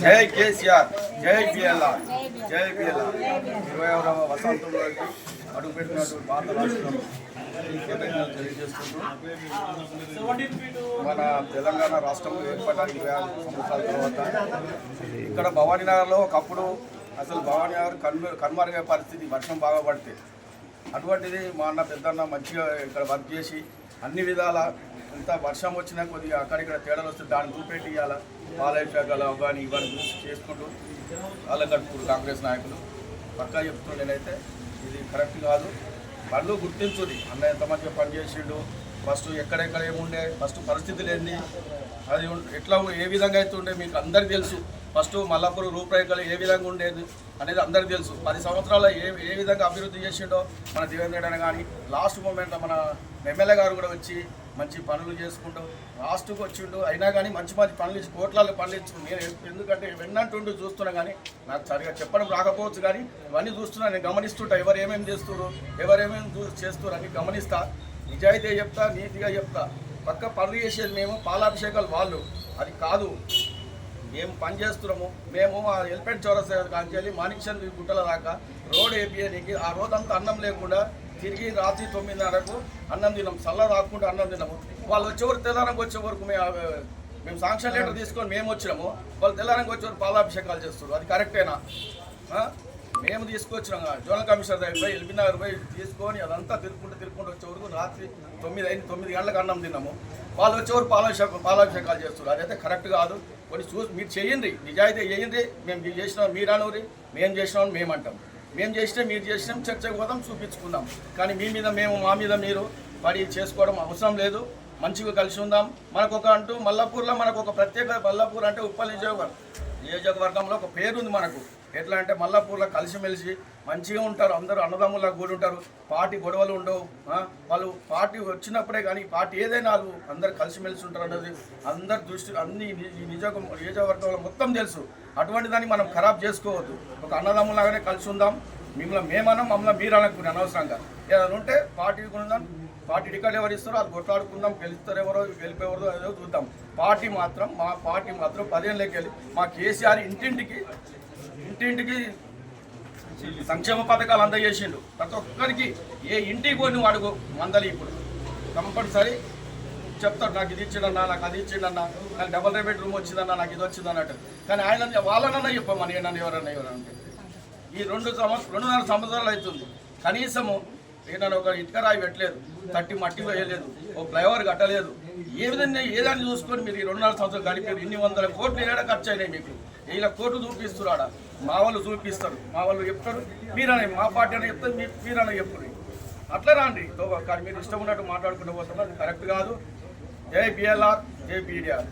జై కేసీఆర్, జై బిఎల్ఆర్, జై బిఎల్ఆర్. 26వ వసంతంలోకి అడుగుపెట్టినటువంటి భారత రాష్ట్రం తెలియజేస్తున్నాం. మన తెలంగాణ రాష్ట్రం ఏర్పడడానికి 25 సంవత్సరాల తర్వాత ఇక్కడ భవానీనగర్లో ఒకప్పుడు అసలు భవానీనగర్ కనుమరుగే పరిస్థితి, వర్షం బాగా పడితే. అటువంటిది మా అన్న పెద్దన్న మంచిగా ఇక్కడ వర్క్ చేసి అన్ని విధాల ఇంత వర్షం వచ్చినా కొద్దిగా అక్కడిక్కడ తేడాలు వస్తే దాన్ని చూపెట్టి ఇవ్వాల పాలైపోగల కానీ ఇవన్నీ చూసి చేసుకుంటూ వాళ్ళ గడుపుతారు కాంగ్రెస్ నాయకులు. పక్కా చెప్తున్నాను నేనైతే ఇది కరెక్ట్ కాదు. వాళ్ళు గుర్తించుది అన్న ఎంత మంచిగా పనిచేసిండు, ఫస్ట్ ఎక్కడెక్కడ ఏముండే, ఫస్ట్ పరిస్థితులు ఏంది, అది ఎట్లా ఏ విధంగా అయితే ఉండే మీకు అందరికీ తెలుసు. ఫస్ట్ మల్లాపూర్ రూపురేఖలు ఏ విధంగా ఉండేది అనేది అందరికీ తెలుసు. 10 సంవత్సరాల్లో ఏ విధంగా అభివృద్ధి చేసిండో మన దేవేంద్ర రెడ్డి కానీ లాస్ట్ మూమెంట్లో మన ఎమ్మెల్యే గారు కూడా వచ్చి మంచి పనులు చేసుకుంటూ లాస్ట్కి వచ్చిండు. అయినా కానీ మంచి పనులు ఇచ్చి కోట్లలో పనులు ఇచ్చి నేను ఎందుకంటే వెన్నంటుండి చూస్తున్నా కానీ నాకు సరిగా చెప్పడం రాకపోవచ్చు కానీ ఇవన్నీ చూస్తున్నా, నేను గమనిస్తుంటా ఎవరు ఏమేమి చేస్తున్నారు, ఎవరేమేమి చేస్తున్నారు అని గమనిస్తా. నిజాయితీ చెప్తా, నీతిగా చెప్తా. పక్క పనులు చేసేది మేము, పాలాభిషేకాలు వాళ్ళు, అది కాదు. మేము పని చేస్తున్నాము. మేము ఆ ఎలిఫెంట్ చౌరస్తా కాంచెల్లి మాణిక్చంద్ గుట్టల దాకా రోడ్ వేపియడానికి ఆ రోజంతా అన్నం లేకుండా తిరిగి రాత్రి 9:30కు అన్నం తిన్నాం, చల్ల రాకుండా అన్నం తిన్నాము. వాళ్ళు వచ్చేవరకు తెల్లారంగా వచ్చే వరకు మేము శాంక్షన్ లెటర్ తీసుకొని మేము వచ్చినాము, వాళ్ళు తెల్లారంగా వచ్చేవరకు పాలాభిషేకాలు చేస్తారు. అది కరెక్టేనా? మేము తీసుకొచ్చినాం జోనల్ కమిషనర్ దగ్గర పోయి ఎల్బీనగర్ పోయి తీసుకొని అదంతా తిరుక్కుంటూ వచ్చేవరకు రాత్రి 9 గంటలకు అన్నం తిన్నాము. వాళ్ళు వచ్చేవరకు పాలాభిషేకాలు చేస్తారు. అదైతే కరెక్ట్ కాదు. కొన్ని మీరు చేయండి, నిజాయితీ చేయండి. మేము చేసినాం మీరు అనూరి, మేము చేసినామని మేము అంటాం. మేము చేసినా మీరు చేసినాం, చర్చకు పోదాం, చూపించుకుందాం. కానీ మీ మీద మేము, మా మీద మీరు పడి చేసుకోవడం అవసరం లేదు. మంచిగా కలిసి ఉందాం. మనకు మల్లాపూర్లో మనకు ఒక ప్రత్యేక, మల్లాపూర్ అంటే ఉప్పల్ నియోజకవర్గంలో ఒక పేరుంది మనకు. ఎట్లా అంటే మల్లాపూర్లో కలిసిమెలిసి మంచిగా ఉంటారు, అందరూ అన్నదమ్ములా కూడి ఉంటారు, పార్టీ గొడవలు ఉండవు. వాళ్ళు పార్టీ వచ్చినప్పుడే కానీ పార్టీ ఏదైనా వాళ్ళు అందరు కలిసిమెలిసి ఉంటారు అన్నది అందరి దృష్టి అన్ని నియోజకవర్గంలో మొత్తం తెలుసు. అటువంటి దాన్ని మనం ఖరాబ్ చేసుకోవద్దు. ఒక అన్నదమ్ములాగానే కలిసి ఉందాం. మిమ్మల్ని మేమన్నా, మమ్మల్ని మీరు అనుకుని అనవసరంగా ఏదైనా ఉంటే పార్టీ ఉందాం. పార్టీ టికెట్ ఎవరు ఇస్తారో అది కొట్లాడుకుందాం. గెలుస్తారు ఎవరో, గెలిపేవరో ఏదో చూద్దాం. పార్టీ మాత్రం 10 ఏళ్ళకి వెళ్ళి మా కేసీఆర్ ఇంటింటికి సంక్షేమ పథకాలు అందజేసిండు. ప్రతి ఒక్కరికి ఏ ఇంటికి పోయి వాడుకో మందలి ఇప్పుడు కంపల్సరీ చెప్తాడు, నాకు ఇది ఇచ్చిండన్నా, నాకు అది ఇచ్చిండన్నా, నాకు డబుల్ బెడ్రూమ్ వచ్చిందన్నా, నాకు ఇది వచ్చిందన్నట్టు. కానీ ఆయన వాళ్ళనన్నా చెప్పమని నన్ను ఎవరన్నా అంటే ఈ 2.5 సంవత్సరాలు అవుతుంది. కనీసము ఏదైనా ఒక ఇటుక రాయి పెట్టలేదు, తట్టి మట్టి వేయలేదు, ఓ ఫ్లైఓవర్ కట్టలేదు. ఏ విధంగా ఏదాన్ని చూసుకొని మీరు ఈ 2.5 సంవత్సరాలు గడిపారు. 100 కోట్లు ఏడా ఖర్చు అయినాయి మీకు. 1,000 కోట్లు చూపిస్తున్నారు. మా వాళ్ళు చూపిస్తారు, మా వాళ్ళు చెప్తారు, మీరనే మా పార్టీ అని చెప్తారు, మీరనే చెప్తారు. అట్లా రాండి. కానీ మీరు ఇష్టం ఉన్నట్టు మాట్లాడుకుంటూ పోతున్నారు, అది కరెక్ట్ కాదు. జై బిఎల్ఆర్, జై బీడీఆర్.